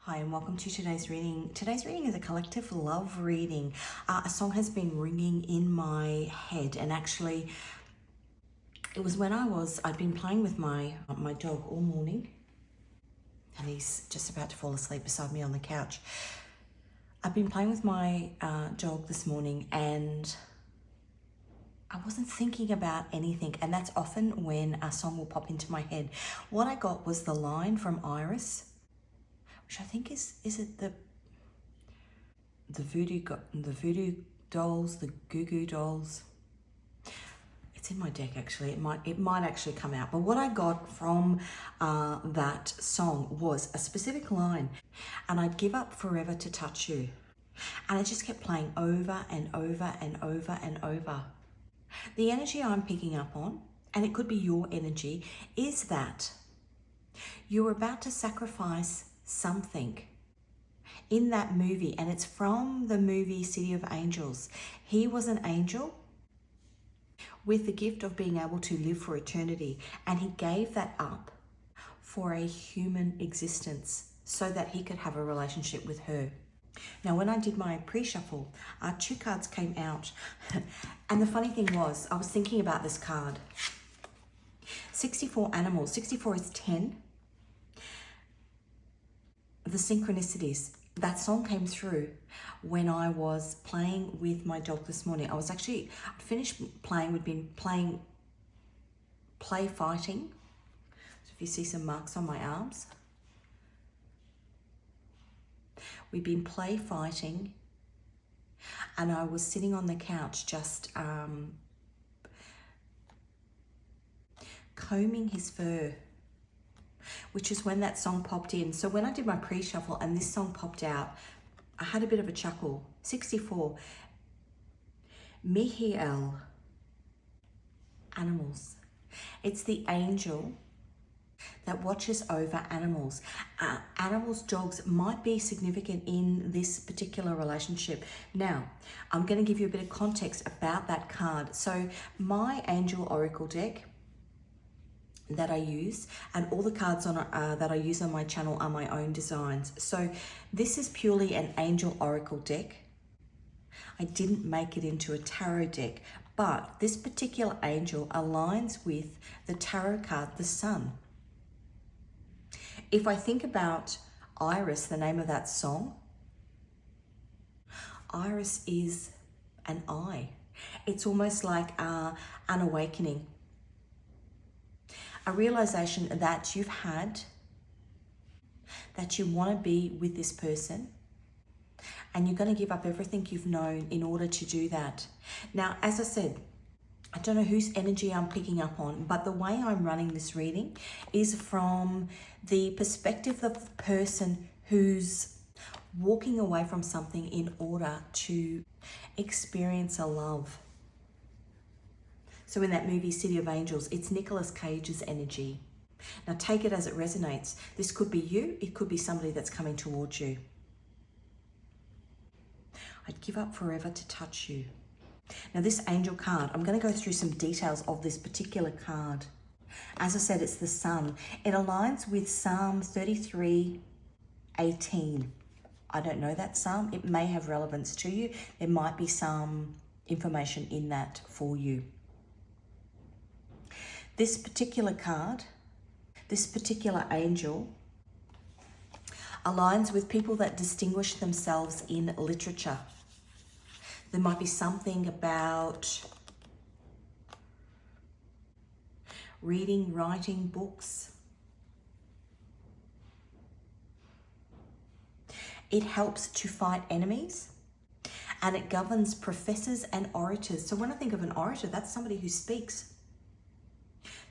Hi and welcome to today's reading. Today's reading is a collective love reading. A song has been ringing in my head, and actually it was when I'd been playing with my dog all morning, and he's just about to fall asleep beside me on the couch. I've been playing with my dog this morning and I wasn't thinking about anything, and that's often when a song will pop into my head. What I got was the line from Iris, which I think is it the voodoo dolls, the goo goo dolls. It's in my deck actually. It might actually come out. But what I got from that song was a specific line, and I'd give up forever to touch you, and it just kept playing over and over and over and over. The energy I'm picking up on, and it could be your energy, is that you're about to sacrifice something in that movie, and it's from the movie City of Angels. He was an angel with the gift of being able to live for eternity, and he gave that up for a human existence so that he could have a relationship with her. Now, when I did my pre-shuffle, 2 cards came out. And the funny thing was, I was thinking about this card. 64 animals. 64 is 10. The synchronicities. That song came through when I was playing with my dog this morning. I finished playing. We'd been playing play fighting. So if you see some marks on my arms. We've been play fighting, and I was sitting on the couch just combing his fur, which is when that song popped in. So when I did my pre-shuffle and this song popped out, I had a bit of a chuckle. 64, Mihiel, animals. It's the angel that watches over animals. Animals, dogs might be significant in this particular relationship. Now, I'm going to give you a bit of context about that card. So my Angel Oracle deck that I use, and all the cards on that I use on my channel are my own designs. So this is purely an Angel Oracle deck. I didn't make it into a tarot deck, but this particular angel aligns with the tarot card, the Sun. If I think about Iris, the name of that song, Iris is an eye. It's almost like an awakening, a realization that you've had, that you want to be with this person, and you're going to give up everything you've known in order to do that. Now, as I said, I don't know whose energy I'm picking up on, but the way I'm running this reading is from the perspective of the person who's walking away from something in order to experience a love. So in that movie City of Angels, it's Nicolas Cage's energy. Now take it as it resonates. This could be you, it could be somebody that's coming towards you. I'd give up forever to touch you. Now this angel card, I'm going to go through some details of this particular card. As I said, it's the Sun. It aligns with Psalm 33:18. I don't know that Psalm. It may have relevance to you. There might be some information in that for you. This particular card, this particular angel, aligns with people that distinguish themselves in literature. There might be something about reading, writing books. It helps to fight enemies, and it governs professors and orators. So when I think of an orator, that's somebody who speaks.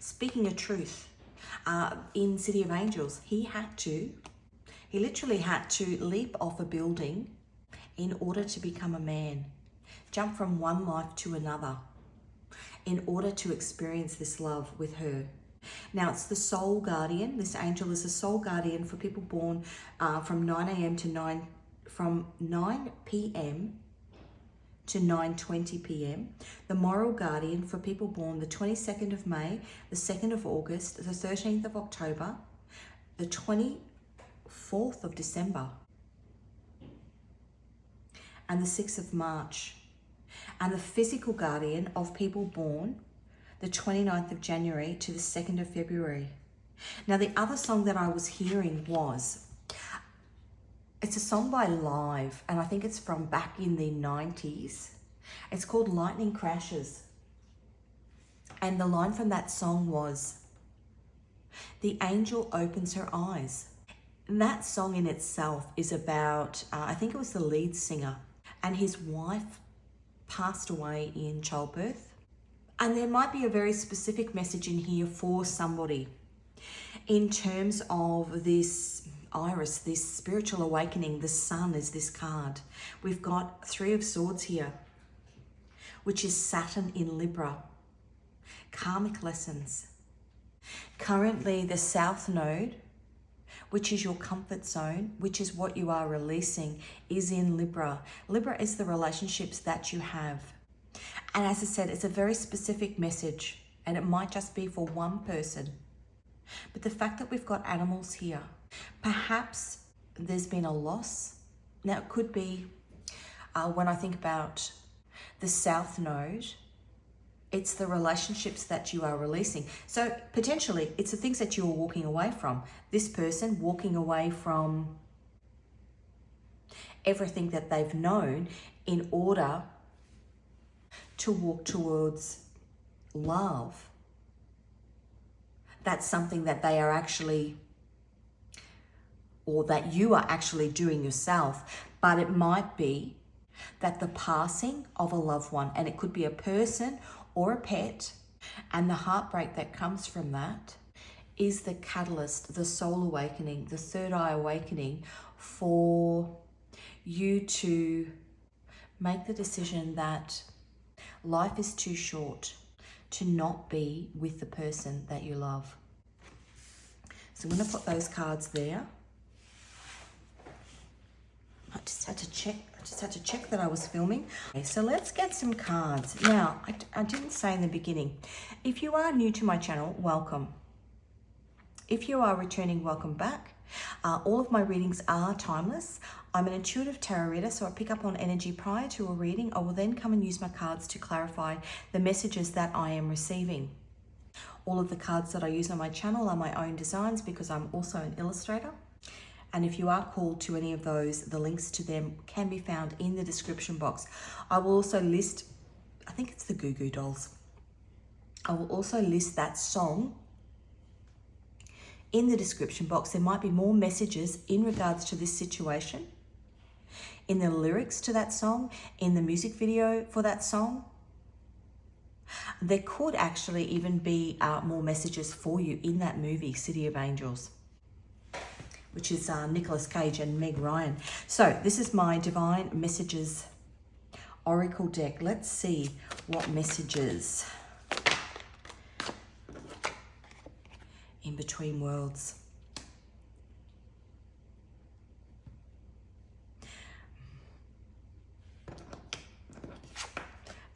Speaking a truth. In City of Angels, he literally had to leap off a building in order to become a man. Jump from one life to another in order to experience this love with her. Now it's the soul guardian. This angel is a soul guardian for people born from 9 p.m. to 9:20 p.m. The moral guardian for people born the 22nd of May, the 2nd of August, the 13th of October, the 4th of December, and the 6th of March, and the physical guardian of people born the 29th of January to the 2nd of February. Now, the other song that I was hearing was, it's a song by Live, and I think it's from back in the 90s. It's called Lightning Crashes. And the line from that song was, "The angel opens her eyes." And that song in itself is about, I think it was the lead singer, and his wife passed away in childbirth. And there might be a very specific message in here for somebody in terms of this iris, this spiritual awakening. The sun is this card. We've got 3 of Swords here, which is Saturn in Libra. Karmic lessons. Currently, the South Node, which is your comfort zone, which is what you are releasing, is in Libra. Libra is the relationships that you have. And as I said, it's a very specific message, and it might just be for one person. But the fact that we've got animals here, perhaps there's been a loss. Now, it could be, when I think about the South Node, it's the relationships that you are releasing. So potentially it's the things that you're walking away from. This person walking away from everything that they've known in order to walk towards love. That's something that they are actually, or that you are actually doing yourself. But it might be that the passing of a loved one, and it could be a person or a pet, and the heartbreak that comes from that is the catalyst, the soul awakening, the third eye awakening for you to make the decision that life is too short to not be with the person that you love. So I'm going to put those cards there. I just had to check that I was filming. Okay, so let's get some cards. Now, I didn't say in the beginning, if you are new to my channel, welcome. If you are returning, welcome back. All of my readings are timeless. I'm an intuitive tarot reader, so I pick up on energy prior to a reading. I will then come and use my cards to clarify the messages that I am receiving. All of the cards that I use on my channel are my own designs because I'm also an illustrator. And if you are called to any of those, the links to them can be found in the description box. I will also list, I think it's the Goo Goo Dolls. I will also list that song in the description box. There might be more messages in regards to this situation, in the lyrics to that song, in the music video for that song. There could actually even be more messages for you in that movie, City of Angels, which is Nicolas Cage and Meg Ryan. So this is my Divine Messages Oracle deck. Let's see what messages in between worlds.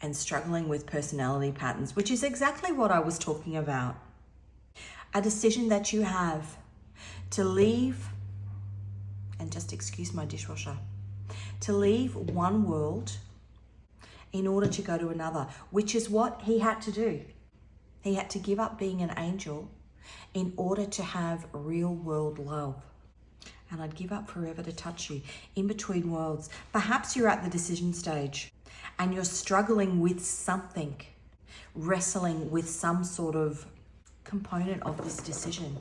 And struggling with personality patterns, which is exactly what I was talking about. A decision that you have to leave, and just excuse my dishwasher, to leave one world in order to go to another, which is what he had to do. He had to give up being an angel in order to have real world love. And I'd give up forever to touch you. In between worlds. Perhaps you're at the decision stage and you're struggling with something, wrestling with some sort of component of this decision.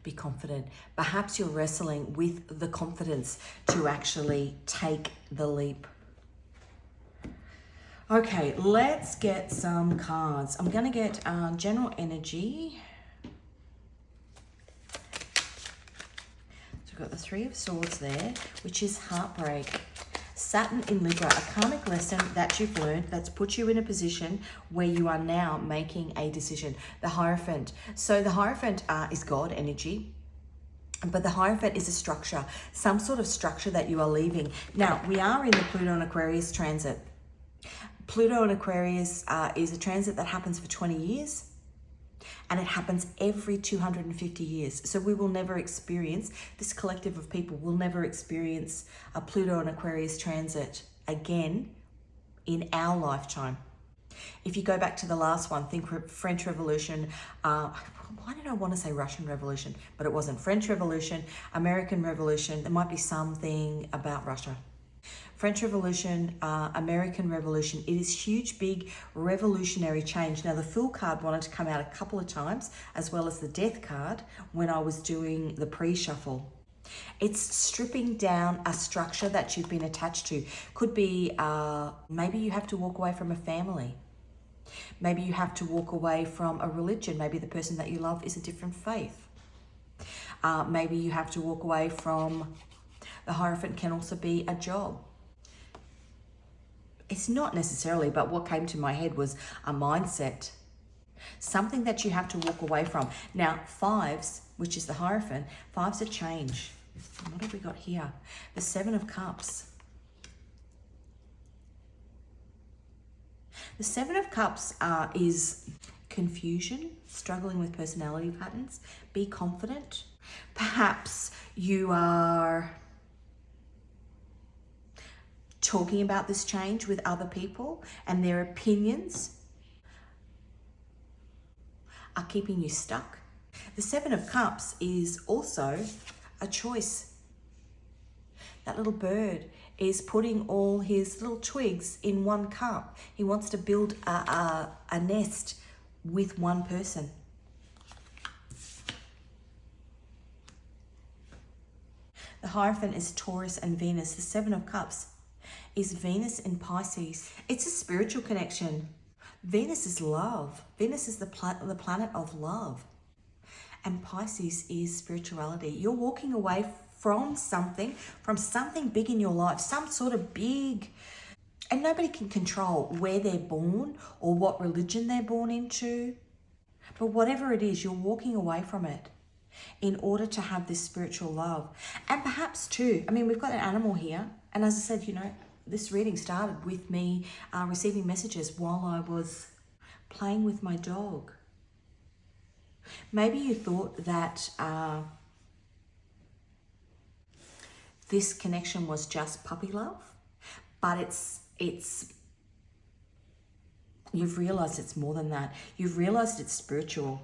Be confident. Perhaps you're wrestling with the confidence to actually take the leap. Okay, let's get some cards. I'm going to get general energy. So we've got the 3 of Swords there, which is heartbreak. Saturn in Libra, a karmic lesson that you've learned that's put you in a position where you are now making a decision. The Hierophant. So the Hierophant is God energy, but the Hierophant is a structure, some sort of structure that you are leaving. Now, we are in the Pluto and Aquarius transit. Pluto and Aquarius is a transit that happens for 20 years. And it happens every 250 years. So we will never experience, this collective of people will never experience a Pluto and Aquarius transit again in our lifetime. If you go back to the last one, think French Revolution, why did I want to say Russian Revolution? But it wasn't. French Revolution, American Revolution, there might be something about Russia. French Revolution, American Revolution, it is huge, big revolutionary change. Now the Fool card wanted to come out a couple of times, as well as the Death card when I was doing the pre-shuffle. It's stripping down a structure that you've been attached to. Could be, maybe you have to walk away from a family. Maybe you have to walk away from a religion. Maybe the person that you love is a different faith. Maybe you have to walk away from, the Hierophant can also be a job. It's not necessarily, but what came to my head was a mindset. Something that you have to walk away from. Now, fives, which is the Hierophant, fives are change. What have we got here? The Seven of Cups. The Seven of Cups is confusion, struggling with personality patterns. Be confident. Perhaps you are talking about this change with other people and their opinions are keeping you stuck. The Seven of Cups is also a choice. That little bird is putting all his little twigs in one cup. He wants to build a nest with one person. The Hierophant is Taurus and Venus. The Seven of Cups is Venus in Pisces. It's a spiritual connection. Venus is love. Venus is the planet of love. And Pisces is spirituality. You're walking away from something big in your life, some sort of big, and nobody can control where they're born or what religion they're born into. But whatever it is, you're walking away from it in order to have this spiritual love. And perhaps too, I mean, we've got an animal here. And as I said, you know, this reading started with me receiving messages while I was playing with my dog. Maybe you thought that this connection was just puppy love, but it's you've realized it's more than that. You've realized it's spiritual.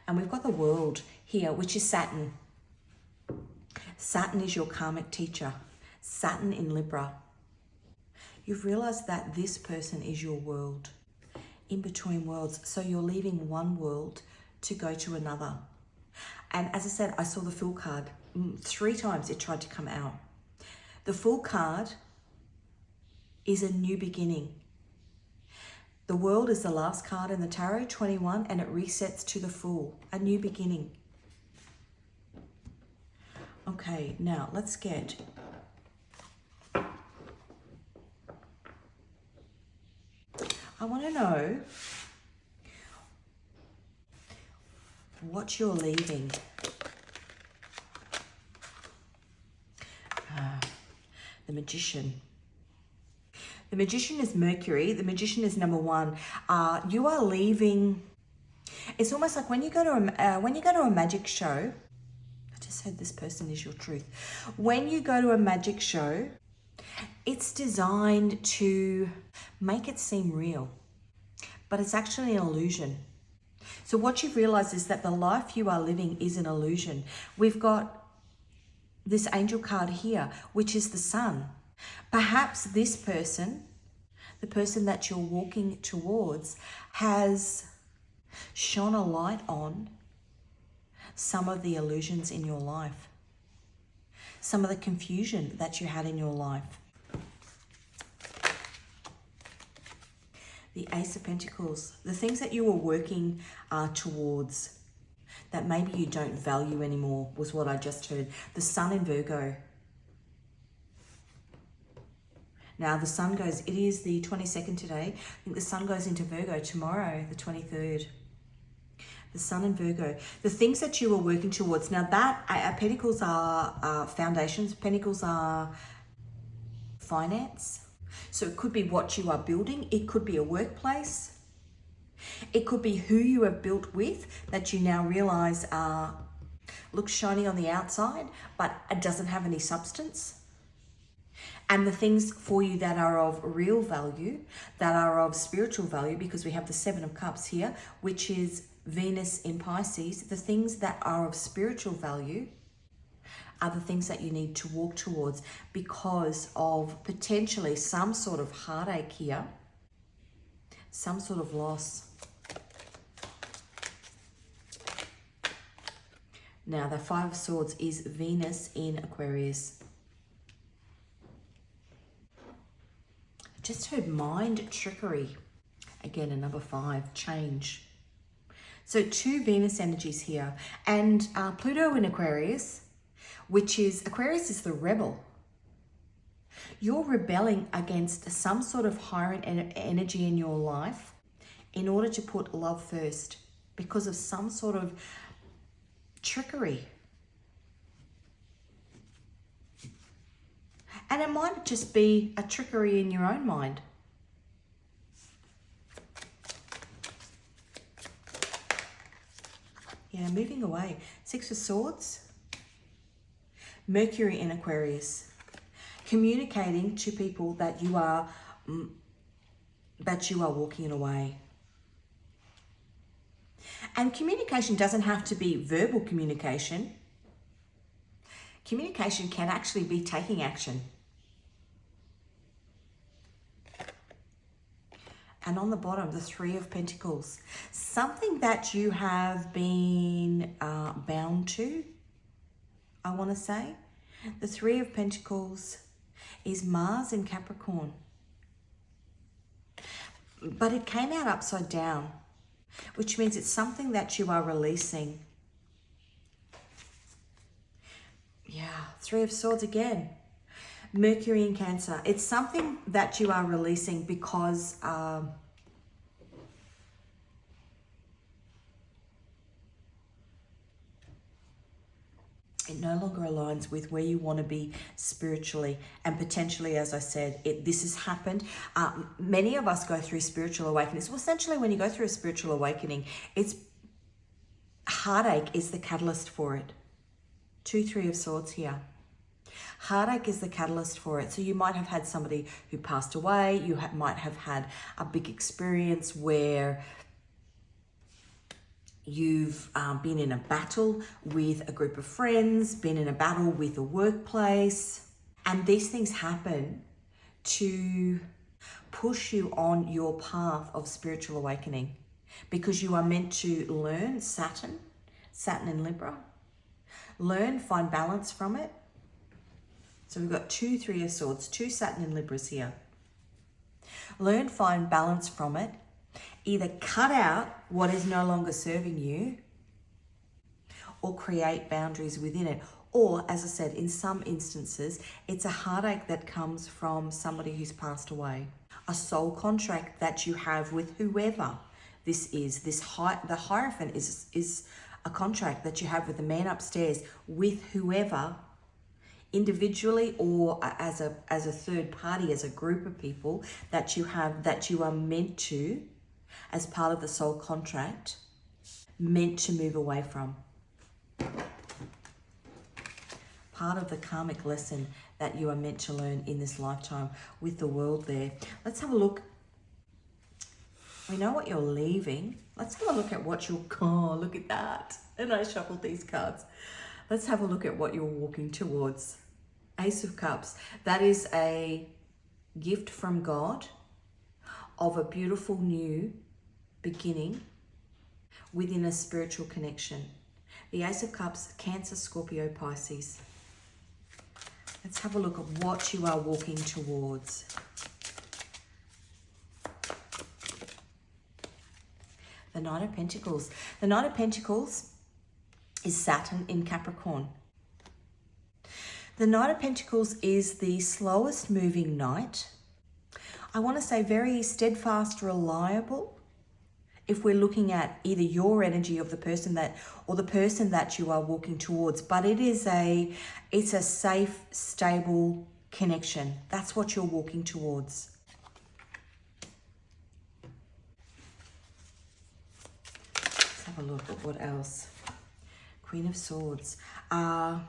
And we've got the World here, which is Saturn. Saturn is your karmic teacher. Saturn in Libra. You've realized that this person is your world, in between worlds. So you're leaving one world to go to another. And as I said, I saw the Fool card 3 times. It tried to come out. The Fool card is a new beginning. The World is the last card in the tarot, 21, and it resets to the Fool, a new beginning. Okay, now let's get I want to know what you're leaving. The Magician. The Magician is Mercury. The Magician is number 1. You are leaving. It's almost like when you go to a magic show. I just said this person is your truth. When you go to a magic show, it's designed to make it seem real, but it's actually an illusion. So what you've realized is that the life you are living is an illusion. We've got this angel card here, which is the Sun. Perhaps this person, the person that you're walking towards, has shone a light on some of the illusions in your life, some of the confusion that you had in your life. The Ace of Pentacles, the things that you were working towards that maybe you don't value anymore was what I just heard. The Sun in Virgo. Now the Sun goes, it is the 22nd today. I think the Sun goes into Virgo tomorrow, the 23rd. The Sun in Virgo. The things that you were working towards. Now that, Pentacles are foundations. Pentacles are finance. So it could be what you are building. It could be a workplace. It could be who you have built with that you now realize looks shiny on the outside, but it doesn't have any substance. And the things for you that are of real value, that are of spiritual value, because we have the Seven of Cups here, which is Venus in Pisces. The things that are of spiritual value are the things that you need to walk towards because of potentially some sort of heartache here, some sort of loss. Now, the Five of Swords is Venus in Aquarius. Just heard mind trickery. Again, a number 5, change. So 2 Venus energies here. And Pluto in Aquarius, which is, Aquarius is the rebel. You're rebelling against some sort of higher energy in your life in order to put love first because of some sort of trickery. And it might just be a trickery in your own mind. Yeah, moving away. 6 of Swords. Mercury in Aquarius. Communicating to people that you are walking away. And communication doesn't have to be verbal communication. Communication can actually be taking action. And on the bottom, the 3 of Pentacles. Something that you have been bound to, I want to say. The 3 of Pentacles is Mars in Capricorn. But it came out upside down, which means it's something that you are releasing. Yeah, 3 of Swords again. Mercury in Cancer. It's something that you are releasing because it no longer aligns with where you want to be spiritually. And potentially, as I said, this has happened. Many of us go through spiritual awakenings. Well, essentially, when you go through a spiritual awakening, it's heartache is the catalyst for it. 2, 3 of Swords here. Heartache is the catalyst for it. So you might have had somebody who passed away. You might have had a big experience where you've been in a battle with a group of friends, been in a battle with a workplace. And these things happen to push you on your path of spiritual awakening because you are meant to learn Saturn in Libra. Learn, find balance from it. So we've got 2, 3 of Swords, 2 Saturn in Libras here. Learn, find balance from it. Either cut out what is no longer serving you or create boundaries within it. Or, as I said, in some instances, it's a heartache that comes from somebody who's passed away. A soul contract that you have with whoever this is. The Hierophant is a contract that you have with the man upstairs with whoever, individually or as a third party, as a group of people that you have, that you are meant to, as part of the soul contract, meant to move away from. Part of the karmic lesson that you are meant to learn in this lifetime with the world there. Let's have a look. We know what you're leaving. Let's have a look at what you're, oh, look at that. And I shuffled these cards. Let's have a look at what you're walking towards. Ace of Cups. That is a gift from God of a beautiful new beginning within a spiritual connection. The Ace of Cups, Cancer, Scorpio, Pisces. Let's have a look at what you are walking towards. The Knight of Pentacles. The Knight of Pentacles is Saturn in Capricorn. The Knight of Pentacles is the slowest moving knight. I want to say very steadfast, reliable. If we're looking at either your energy of the person that, or the person that you are walking towards, but it's a safe, stable connection. That's what you're walking towards. Let's have a look at what else. Queen of Swords. The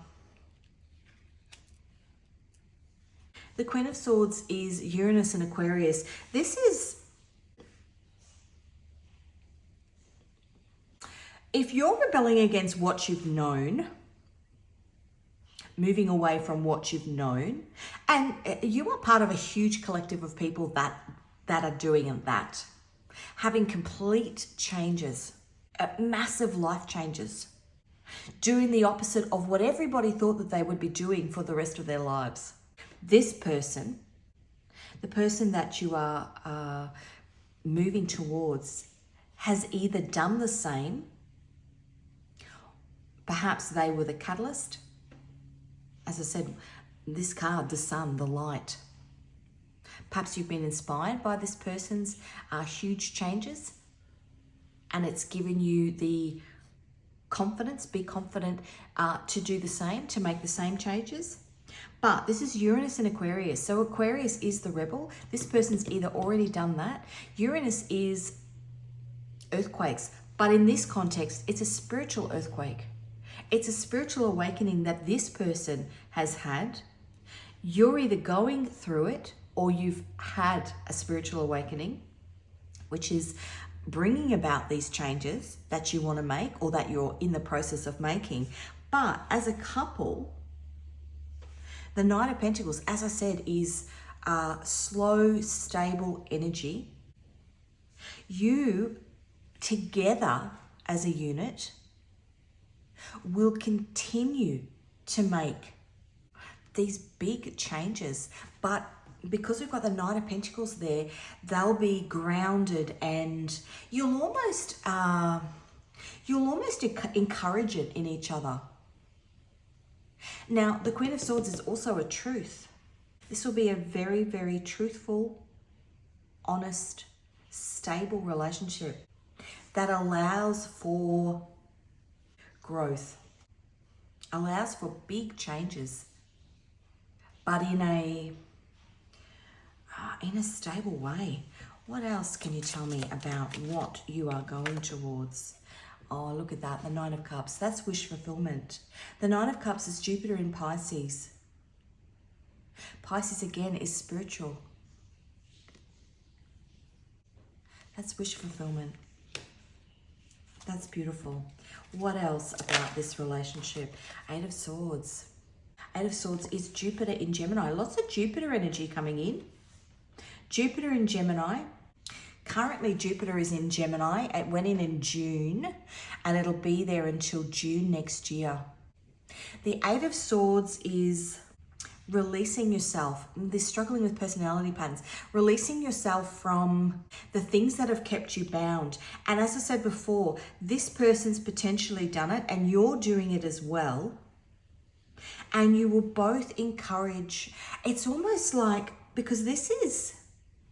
Queen of Swords is Uranus and Aquarius. This is, if you're rebelling against what you've known, moving away from what you've known, and you are part of a huge collective of people that are doing that, having complete changes, massive life changes, doing the opposite of what everybody thought that they would be doing for the rest of their lives. This person, the person that you are moving towards, has either done the same, perhaps they were the catalyst. As I said, this card, the sun, the light. Perhaps you've been inspired by this person's huge changes, and it's given you the confidence, be confident to do the same, to make the same changes. But this is Uranus and Aquarius. So Aquarius is the rebel. This person's either already done that. Uranus is earthquakes. But in this context, it's a spiritual earthquake. It's a spiritual awakening that this person has had. You're either going through it or you've had a spiritual awakening, which is bringing about these changes that you want to make or that you're in the process of making. But as a couple, the Knight of Pentacles, as I said, is slow, stable energy. You, together as a unit, will continue to make these big changes. But because we've got the Knight of Pentacles there, they'll be grounded, and you'll almost encourage it in each other. Now, the Queen of Swords is also a truth. This will be a very, very truthful, honest, stable relationship that allows for growth, allows for big changes, but in a stable way. What else can you tell me about what you are going towards? Oh, look at that, the Nine of Cups. That's wish fulfillment. The Nine of Cups is Jupiter in Pisces. Pisces, again, is spiritual. That's wish fulfillment. That's beautiful. What else about this relationship? Eight of Swords. Eight of Swords is Jupiter in Gemini. Lots of Jupiter energy coming in. Jupiter in Gemini. Currently, Jupiter is in Gemini. It went in June, and it'll be there until June next year. The Eight of Swords is releasing yourself. This struggling with personality patterns. Releasing yourself from the things that have kept you bound. And as I said before, this person's potentially done it, and you're doing it as well. And you will both encourage. It's almost like, because this is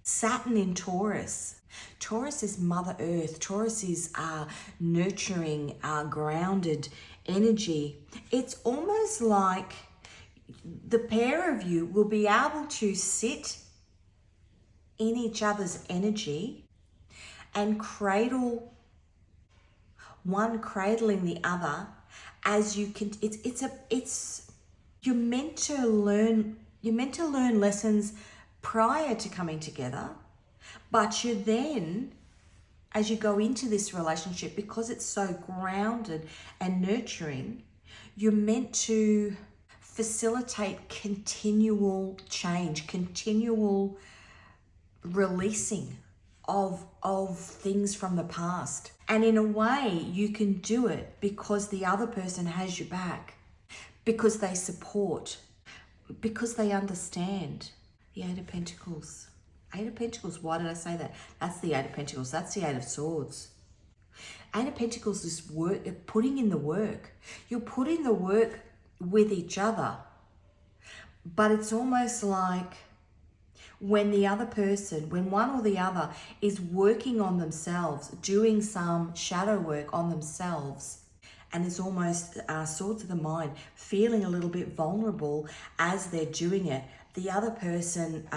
Saturn in Taurus. Taurus is Mother Earth. Taurus is nurturing, grounded energy. It's almost like the pair of you will be able to sit in each other's energy and cradle, one cradling the other as you can. You're meant to learn lessons prior to coming together. But you then, as you go into this relationship, because it's so grounded and nurturing, you're meant to facilitate continual change, continual releasing of things from the past. And in a way, you can do it because the other person has your back, because they support, because they understand. The Eight of Pentacles. Eight of Pentacles, why did I say that? That's the Eight of Pentacles, that's the Eight of Swords. Eight of Pentacles is work, putting in the work. You're putting the work with each other. But it's almost like when the other person, when one or the other is working on themselves, doing some shadow work on themselves, and it's almost swords of the mind, feeling a little bit vulnerable as they're doing it. The other person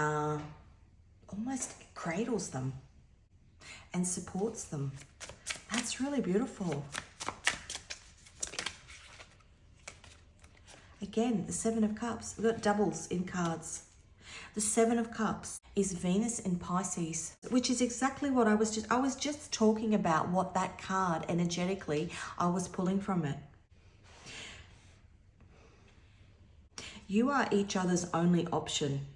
almost cradles them and supports them. That's really beautiful. Again, the Seven of Cups. We've got doubles in cards. The Seven of Cups is Venus in Pisces, which is exactly what I was just talking about, what that card energetically I was pulling from it. You are each other's only option.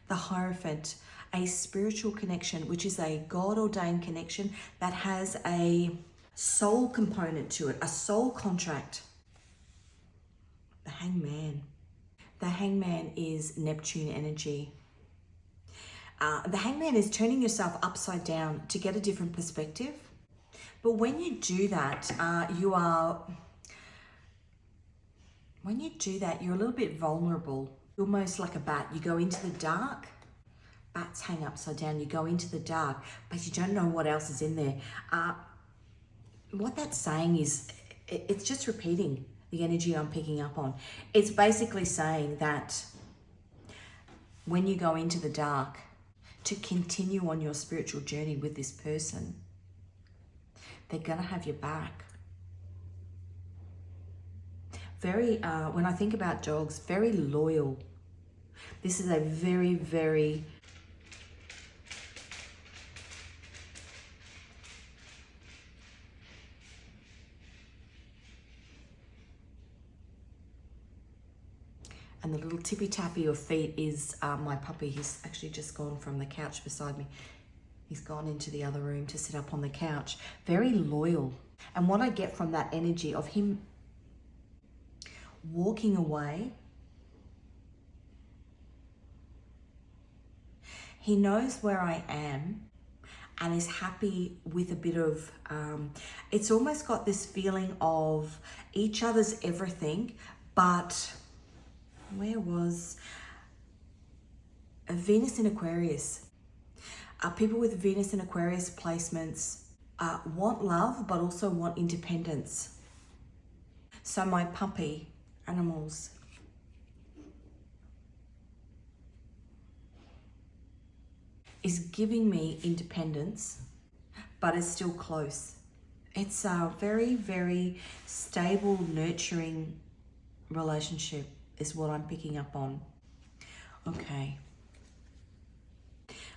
The Hierophant, a spiritual connection, which is a God-ordained connection that has a soul component to it, a soul contract. The Hangman. The Hangman is Neptune energy. The Hangman is turning yourself upside down to get a different perspective. But when you do that, you're a little bit vulnerable. You're almost like a bat. You go into the dark. Bats hang upside down. You go into the dark, but you don't know what else is in there. What that's saying is, it's just repeating the energy I'm picking up on. It's basically saying that when you go into the dark to continue on your spiritual journey with this person, they're gonna have your back. Very, when I think about dogs, very loyal. This is a very, very and the little tippy tappy of feet is my puppy. He's actually just gone from the couch beside me. He's gone into the other room to sit up on the couch. Very loyal. And what I get from that energy of him walking away, he knows where I am and is happy with a bit of, it's almost got this feeling of each other's everything, but where was a Venus in Aquarius? People with Venus in Aquarius placements want love, but also want independence. So my puppy, animals, is giving me independence, but is still close. It's a very, very stable, nurturing relationship is what I'm picking up on. Okay.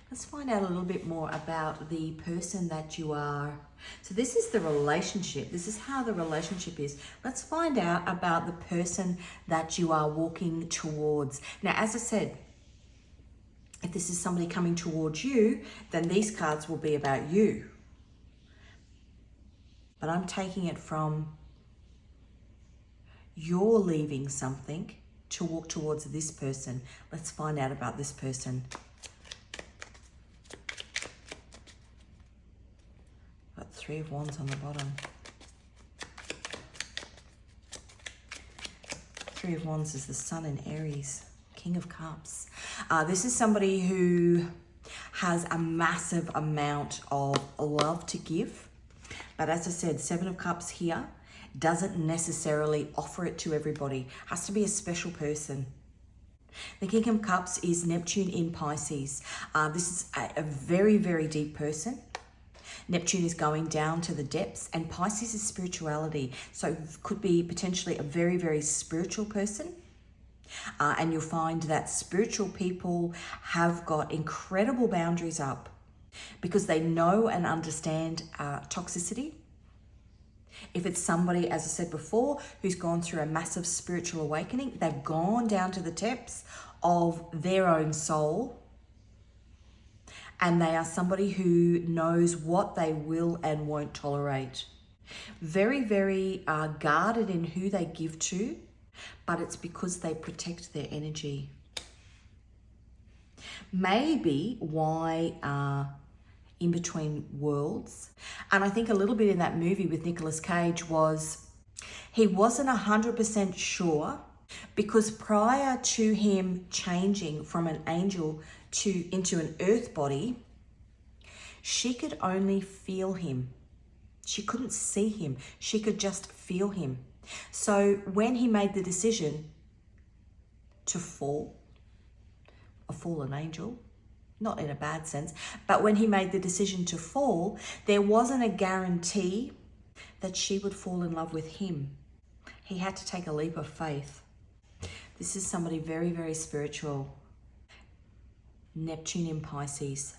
Let's find out a little bit more about the person that you are. So this is the relationship. This is how the relationship is. Let's find out about the person that you are walking towards. Now, as I said, if this is somebody coming towards you, then these cards will be about you. But I'm taking it from you're leaving something to walk towards this person. Let's find out about this person. Got Three of Wands on the bottom. Three of Wands is the Sun in Aries. King of Cups. This is somebody who has a massive amount of love to give. But as I said, Seven of Cups here doesn't necessarily offer it to everybody. Has to be a special person. The King of Cups is Neptune in Pisces. This is a very, very deep person. Neptune is going down to the depths, and Pisces is spirituality. So could be potentially a very, very spiritual person. And you'll find that spiritual people have got incredible boundaries up because they know and understand toxicity. If it's somebody, as I said before, who's gone through a massive spiritual awakening, they've gone down to the depths of their own soul, and they are somebody who knows what they will and won't tolerate. Very, very guarded in who they give to, but it's because they protect their energy. Maybe why In Between Worlds, and I think a little bit in that movie with Nicolas Cage was he wasn't 100% sure, because prior to him changing from an angel into an earth body, she could only feel him. She couldn't see him. She could just feel him. So when he made the decision to fall, a fallen angel, not in a bad sense, but when he made the decision to fall, there wasn't a guarantee that she would fall in love with him. He had to take a leap of faith. This is somebody very, very spiritual. Neptune in Pisces.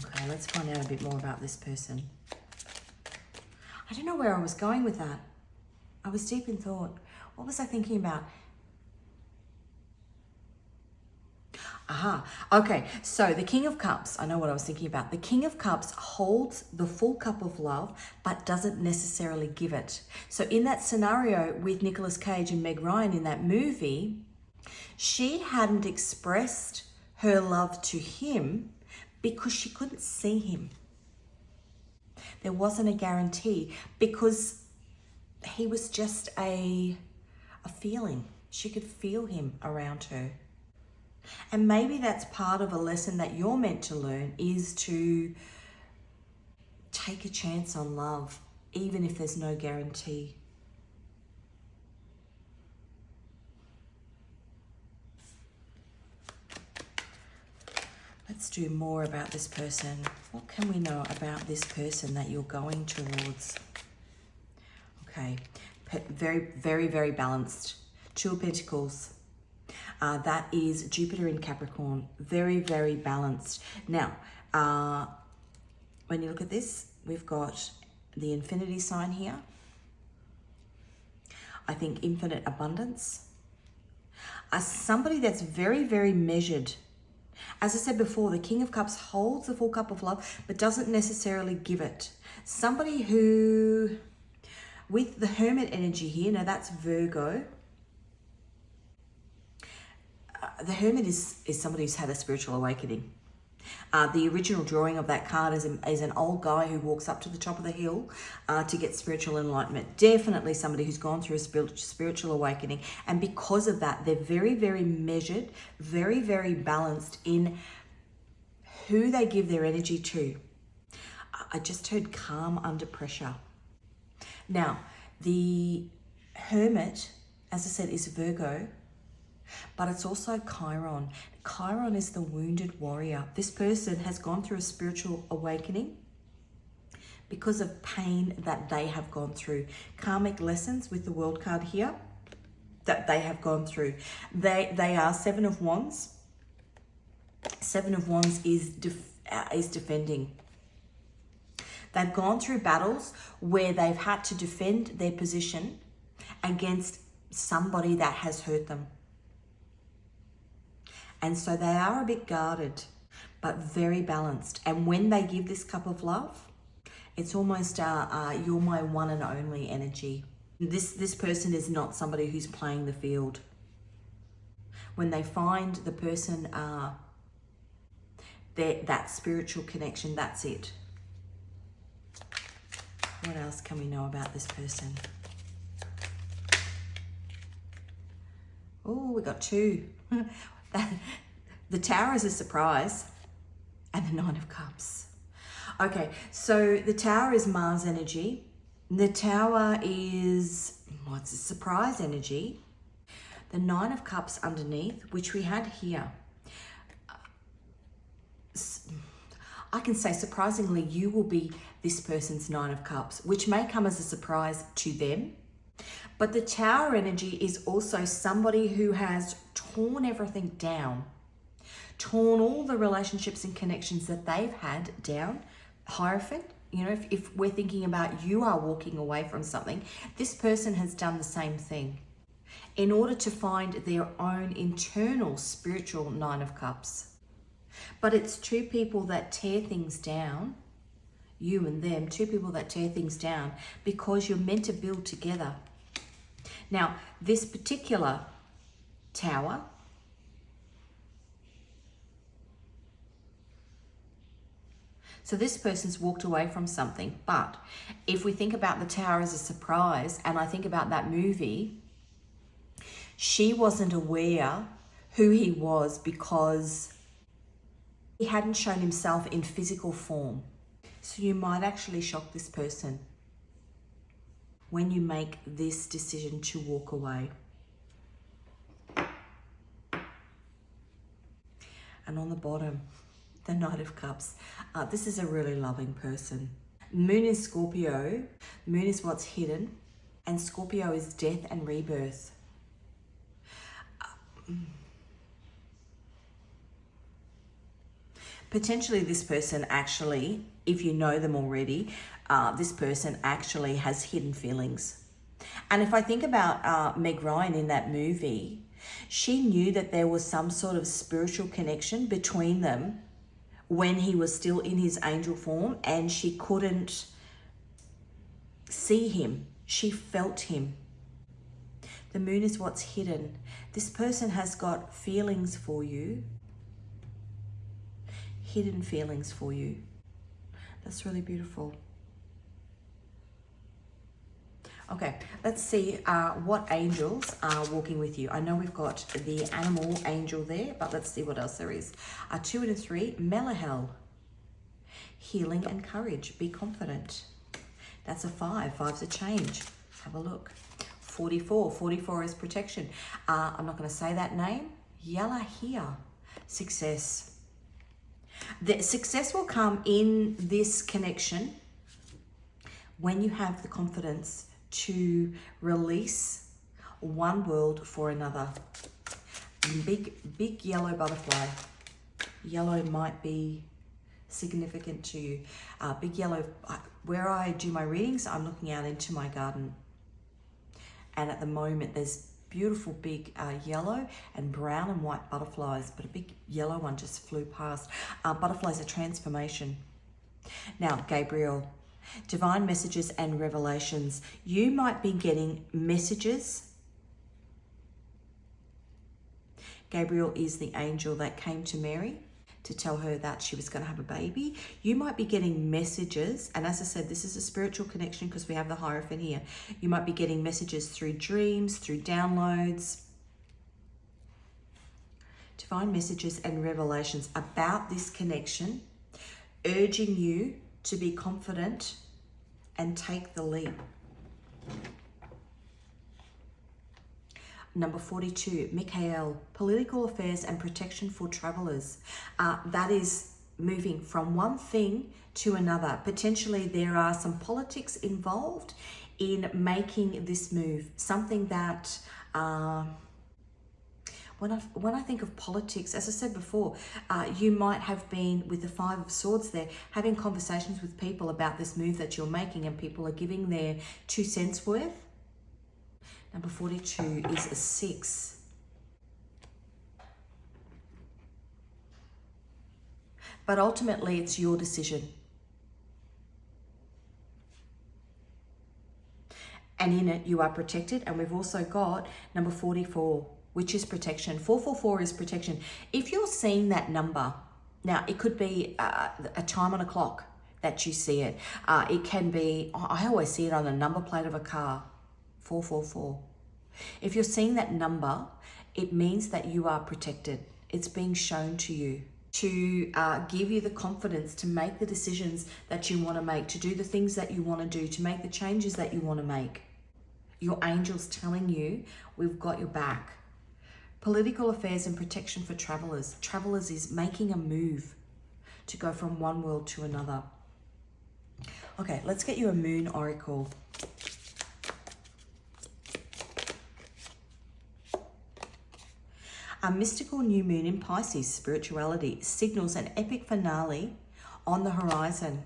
Okay, let's find out a bit more about this person. I don't know where I was going with that. I was deep in thought. What was I thinking about? Aha, okay, so the King of Cups, I know what I was thinking about. The King of Cups holds the full cup of love, but doesn't necessarily give it. So in that scenario with Nicolas Cage and Meg Ryan in that movie, she hadn't expressed her love to him because she couldn't see him. There wasn't a guarantee because he was just a feeling. She could feel him around her. And maybe that's part of a lesson that you're meant to learn, is to take a chance on love, even if there's no guarantee. Let's do more about this person. What can we know about this person that you're going towards? Okay, very, very, very balanced. Two of Pentacles. That is Jupiter in Capricorn. Very, very balanced. Now, when you look at this, we've got the infinity sign here. I think infinite abundance. Somebody that's very, very measured. As I said before, the King of Cups holds the full cup of love, but doesn't necessarily give it. Somebody who, with the Hermit energy here, now that's Virgo. The Hermit is somebody who's had a spiritual awakening. The original drawing of that card is an old guy who walks up to the top of the hill to get spiritual enlightenment. Definitely somebody who's gone through a spiritual awakening. And because of that, they're very, very measured, very, very balanced in who they give their energy to. I just heard calm under pressure. Now, the Hermit, as I said, is Virgo. But it's also Chiron. Chiron is the wounded warrior. This person has gone through a spiritual awakening because of pain that they have gone through. Karmic lessons with the World card here that they have gone through. They are Seven of Wands. Seven of Wands is defending. They've gone through battles where they've had to defend their position against somebody that has hurt them. And so they are a bit guarded, but very balanced. And when they give this cup of love, it's almost you're my one and only energy. This person is not somebody who's playing the field. When they find the person, that spiritual connection, that's it. What else can we know about this person? Oh, we got two. The Tower is a surprise, and the Nine of Cups. Okay, so the Tower is Mars energy. The Tower is, what's a surprise energy? The Nine of Cups underneath, which we had here. I can say surprisingly, you will be this person's Nine of Cups, which may come as a surprise to them. But the Tower energy is also somebody who has torn everything down, torn all the relationships and connections that they've had down. Hierophant, you know, if we're thinking about you are walking away from something, this person has done the same thing in order to find their own internal spiritual Nine of Cups. But it's two people that tear things down, you and them, two people that tear things down because you're meant to build together. Now, this particular Tower so this person's walked away from something, but if we think about the Tower as a surprise, and I think about that movie, she wasn't aware who he was because he hadn't shown himself in physical form. So you might actually shock this person when you make this decision to walk away. And on the bottom, the Knight of Cups. This is a really loving person. Moon is Scorpio. Moon is what's hidden. And Scorpio is death and rebirth. Potentially this person actually, if you know them already, this person actually has hidden feelings. And if I think about Meg Ryan in that movie, she knew that there was some sort of spiritual connection between them when he was still in his angel form, and she couldn't see him. She felt him. The moon is what's hidden. This person has got feelings for you. Hidden feelings for you. That's really beautiful. Okay, let's see what angels are walking with you. I know we've got the animal angel there, but let's see what else there is. 2 and a 3, Melahel. Healing and courage. Be confident. That's a 5. 5's a change. Have a look. 44. 44 is protection. I'm not going to say that name. Yalahia. Success. The success will come in this connection when you have the confidence to release one world for another. Big yellow butterfly. Yellow might be significant to you. Big yellow, where I do my readings, I'm looking out into my garden. And at the moment, there's beautiful big yellow and brown and white butterflies, but a big yellow one just flew past. Butterflies are transformation. Now, Gabriel, divine messages and revelations. You might be getting messages. Gabriel is the angel that came to Mary to tell her that she was going to have a baby. You might be getting messages, and as I said, this is a spiritual connection because we have the Hierophant here. You might be getting messages through dreams, through downloads. Divine messages and revelations about this connection, urging you to be confident and take the leap. Number 42, Michael, political affairs and protection for travelers. That is moving from one thing to another. Potentially there are some politics involved in making this move. Something that, when I think of politics, as I said before, you might have been with the 5 of Swords there, having conversations with people about this move that you're making, and people are giving their 2 cents worth. Number 42 is a 6. But ultimately, it's your decision. And in it, you are protected. And we've also got number 44, which is protection. 444 is protection. If you're seeing that number, now it could be a time on a clock that you see it. It can be, I always see it on the number plate of a car. 444. If you're seeing that number, it means that you are protected. It's being shown to you to give you the confidence to make the decisions that you want to make, to do the things that you want to do, to make the changes that you want to make. Your angel's telling you, we've got your back. Political affairs and protection for travelers. Travelers is making a move to go from one world to another. Okay, let's get you a moon oracle. A mystical new moon in Pisces, spirituality, signals an epic finale on the horizon.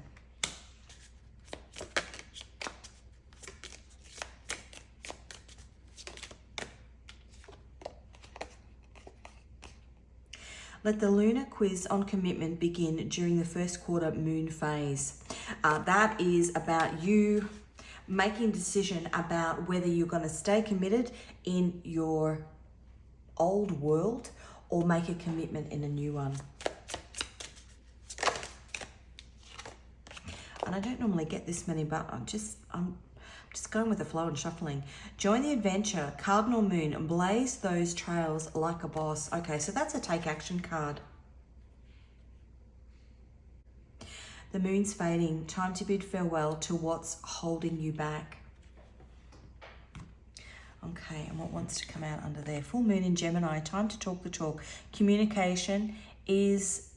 Let the lunar quiz on commitment begin during the first quarter moon phase. That is about you making a decision about whether you're going to stay committed in your old world or make a commitment in a new one. And I don't normally get this many, but I'm just going with the flow and shuffling. Join the adventure, Cardinal Moon, and blaze those trails like a boss. Okay, so that's a take action card. The moon's fading. Time to bid farewell to what's holding you back. Okay, and what wants to come out under there? Full moon in Gemini. Time to talk the talk. Communication is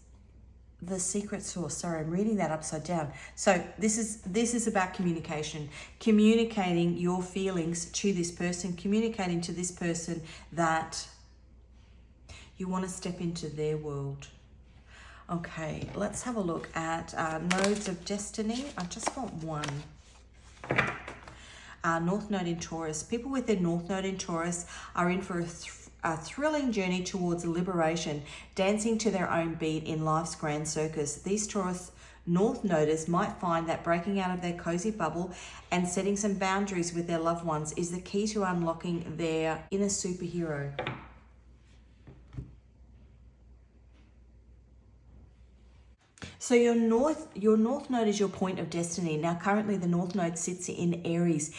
the secret source. Sorry, I'm reading that upside down. So this is about communication. Communicating your feelings to this person. Communicating to this person that you want to step into their world. Okay, let's have a look at nodes of destiny. I just want one. North Node in Taurus. People with their North Node in Taurus are in for a thrilling journey towards liberation, dancing to their own beat in life's grand circus. These Taurus North Noders might find that breaking out of their cozy bubble and setting some boundaries with their loved ones is the key to unlocking their inner superhero. So your North Node is your point of destiny. Now, currently the North Node sits in Aries.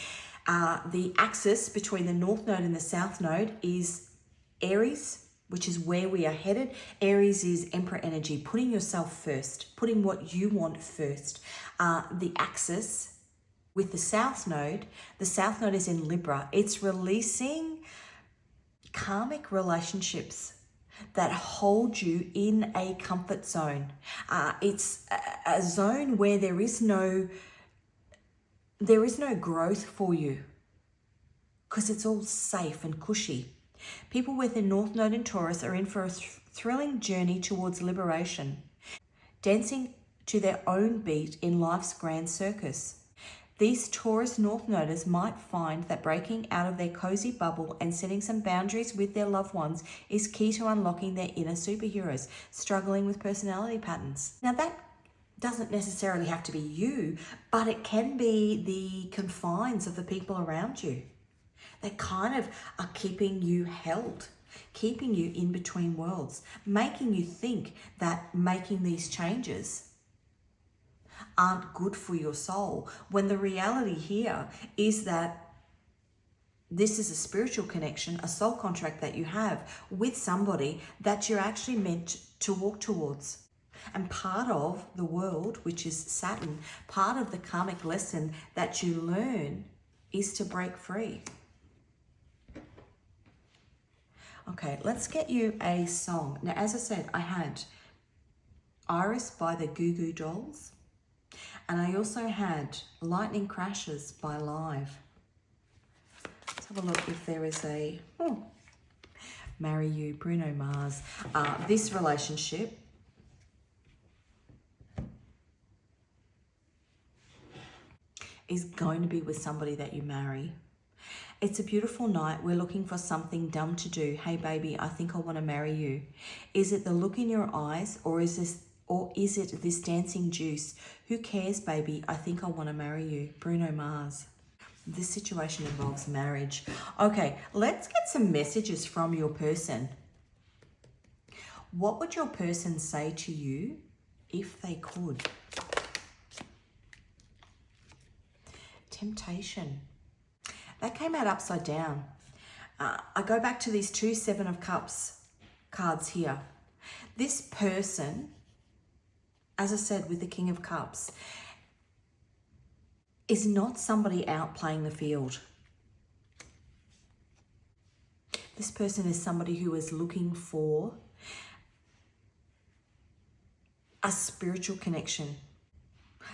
The axis between the North Node and the South Node is Aries, which is where we are headed. Aries is Emperor energy, putting yourself first, putting what you want first. The axis with the South Node is in Libra. It's releasing karmic relationships that hold you in a comfort zone. It's a zone where there is no growth for you because it's all safe and cushy. People with their North Node in Taurus are in for a thrilling journey towards liberation, dancing to their own beat in life's grand circus. These Taurus North Noders might find that breaking out of their cozy bubble and setting some boundaries with their loved ones is key to unlocking their inner superheroes, struggling with personality patterns. Now that doesn't necessarily have to be you, but it can be the confines of the people around you. They kind of are keeping you held, keeping you in between worlds, making you think that making these changes aren't good for your soul, when the reality here is that this is a spiritual connection, a soul contract that you have with somebody that you're actually meant to walk towards. And part of the world, which is Saturn, part of the karmic lesson that you learn is to break free. Okay, let's get you a song. Now, as I said, I had Iris by the Goo Goo Dolls. And I also had Lightning Crashes by Live. Let's have a look if there is a... Marry You, Bruno Mars. This relationship is going to be with somebody that you marry. It's a beautiful night. We're looking for something dumb to do. Hey, baby, I think I want to marry you. Is it the look in your eyes, or is it this dancing juice? Who cares, baby? I think I want to marry you. Bruno Mars. This situation involves marriage. Okay, let's get some messages from your person. What would your person say to you if they could? Temptation. That came out upside down. I go back to these two Seven of Cups cards here. This person, as I said, with the King of Cups, is not somebody out playing the field. This person is somebody who is looking for a spiritual connection,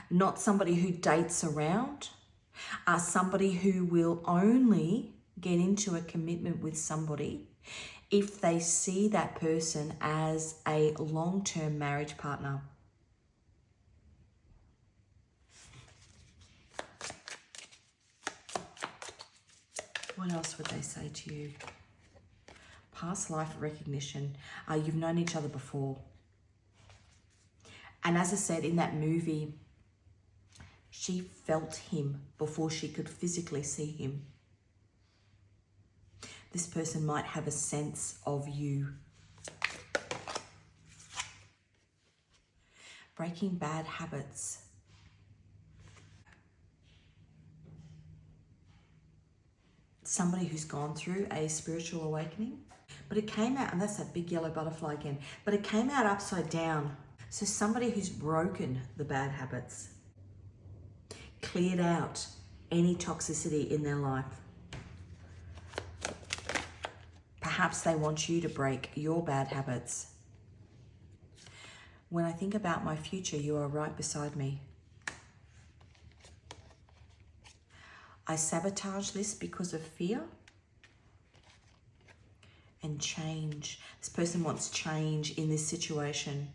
not somebody who dates around, somebody who will only get into a commitment with somebody if they see that person as a long-term marriage partner. What else would they say to you? Past life recognition. You've known each other before. And as I said in that movie, she felt him before she could physically see him. This person might have a sense of you. Breaking bad habits. Somebody who's gone through a spiritual awakening. But it came out, and that's that big yellow butterfly again, but it came out upside down. So somebody who's broken the bad habits, cleared out any toxicity in their life. Perhaps they want you to break your bad habits. When I think about my future, you are right beside me. I sabotage this because of fear and change. This person wants change in this situation.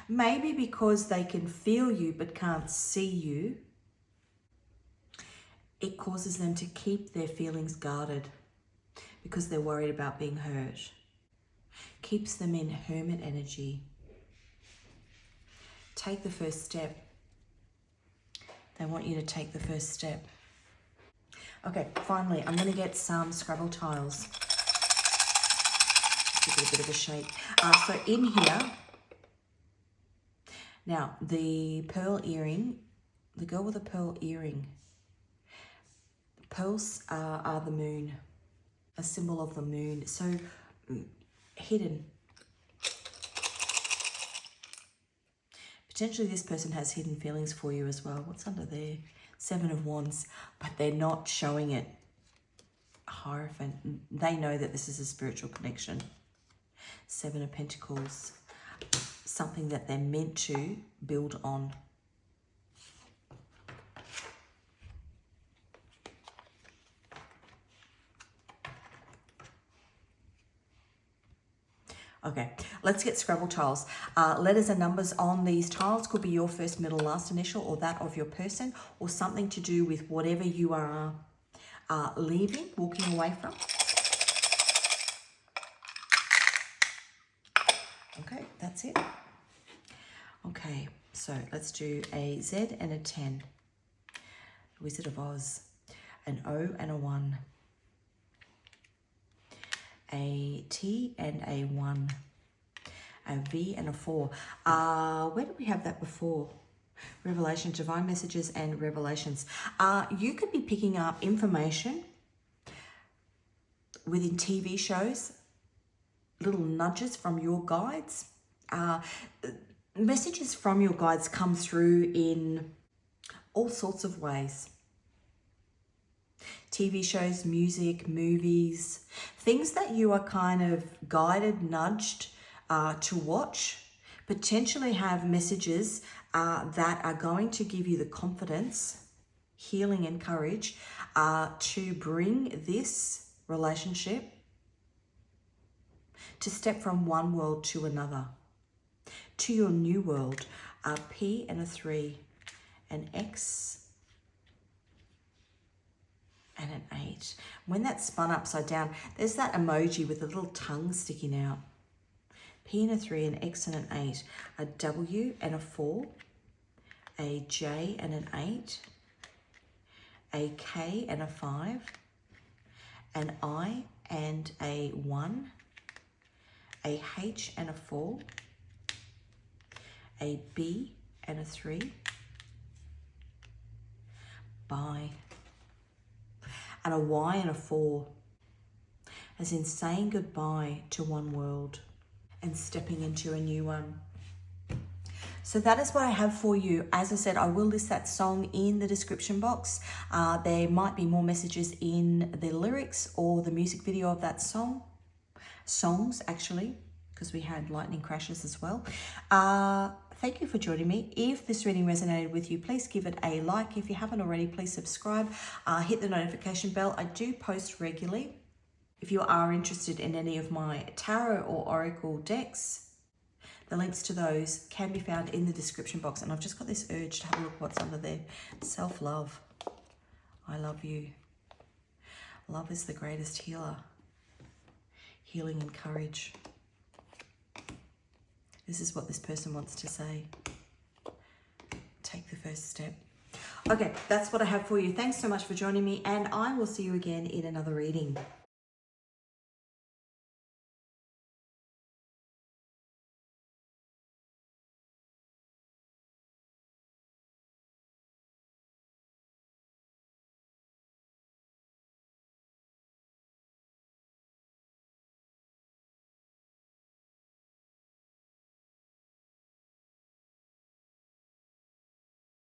Maybe because they can feel you but can't see you, it causes them to keep their feelings guarded because they're worried about being hurt. Keeps them in hermit energy. Take the first step. They want you to take the first step. Okay, finally, I'm going to get some Scrabble tiles. Give it a bit of a shake. So in here, now the pearl earring, the girl with the pearl earring, pearls are the moon, a symbol of the moon. So hidden. Potentially this person has hidden feelings for you as well. What's under there? 7 of Wands, but they're not showing it. Hierophant. They know that this is a spiritual connection. 7 of Pentacles. Something that they're meant to build on. Okay, let's get Scrabble tiles. Letters and numbers on these tiles could be your first, middle, last initial, or that of your person, or something to do with whatever you are leaving, walking away from. Okay, that's it. Okay, so let's do a Z and a 10. Wizard of Oz. An O and a 1. A T and a 1. A V and a 4. Where did we have that before? Revelation, divine messages and revelations. You could be picking up information within TV shows, little nudges from your guides. Messages from your guides come through in all sorts of ways. TV shows, music, movies, things that you are kind of guided, nudged to watch, potentially have messages that are going to give you the confidence, healing and courage to bring this relationship to step from one world to another, to your new world. A P and a 3, an X and an 8. When that's spun upside down, there's that emoji with a little tongue sticking out. P and a 3, an X and an 8, a W and a 4, a J and an 8, a K and a 5, an I and a 1, a H and a 4, a B and a 3, bye, and a Y and a 4, as in saying goodbye to one world and stepping into a new one. So that is what I have for you. As I said, I will list that song in the description box. There might be more messages in the lyrics or the music video of that song. Songs, actually, because we had lightning crashes as well. Thank you for joining me. If this reading resonated with you, please give it a like. If you haven't already, please subscribe. Hit the notification bell. I do post regularly. If you are interested in any of my tarot or oracle decks, the links to those can be found in the description box. And I've just got this urge to have a look what's under there. Self-love. I love you. Love is the greatest healer. Healing and courage. This is what this person wants to say. Take the first step. Okay, that's what I have for you. Thanks so much for joining me, and I will see you again in another reading.